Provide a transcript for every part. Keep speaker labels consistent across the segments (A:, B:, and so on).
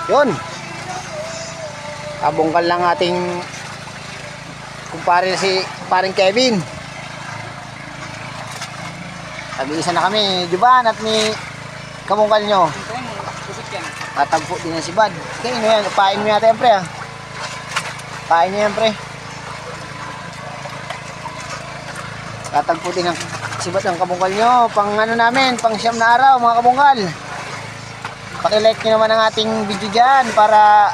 A: Yun. Kabungkal lang ating kumpare si paring Kevin. Tag-iisa na kami, Juban at ni kabungkal nyo. Tatagpo din yan si Bad. Okay, ano yan? Pain mo yata yan, pre, ah. Pain nyo yan, pre. Tatagpo din ang si Bad ang kabungkal nyo. Pang ano namin, pang siyam na araw, mga kabungkal. Pakilike nyo naman ang ating video dyan para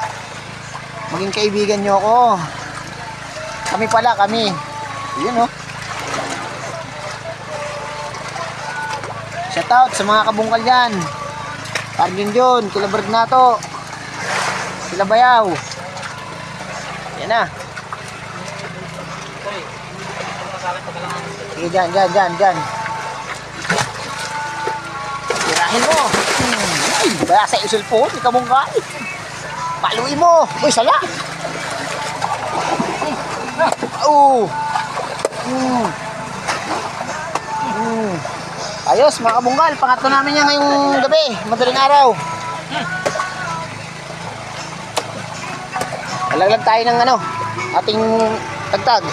A: maging kaibigan nyo ako. Kami pala, kami. Yun, oh. Shoutout sa mga kabungkal dyan. Parang yun, kila Bernardo, kila Bayaw. Yan na. Sige, dyan. Tirahin mo. Ay, baya sa isul po, di ka mungkal. Paluin mo. Uy, sala. Ayos mga kabungkal, pangatlo namin yan ngayong gabi, madaling araw. Nalaglag tayo ng ano, ating tagtag.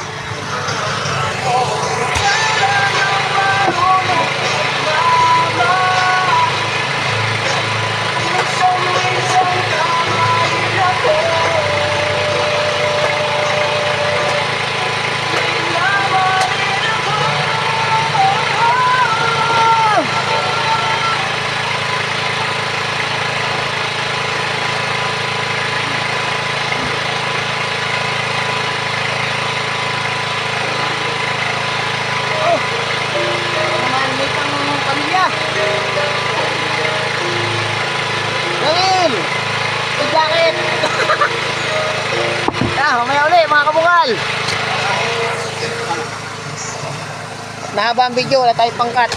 A: Mamaya ulit mga kabungkal. Nahaba ang video, wala tayong pangkat.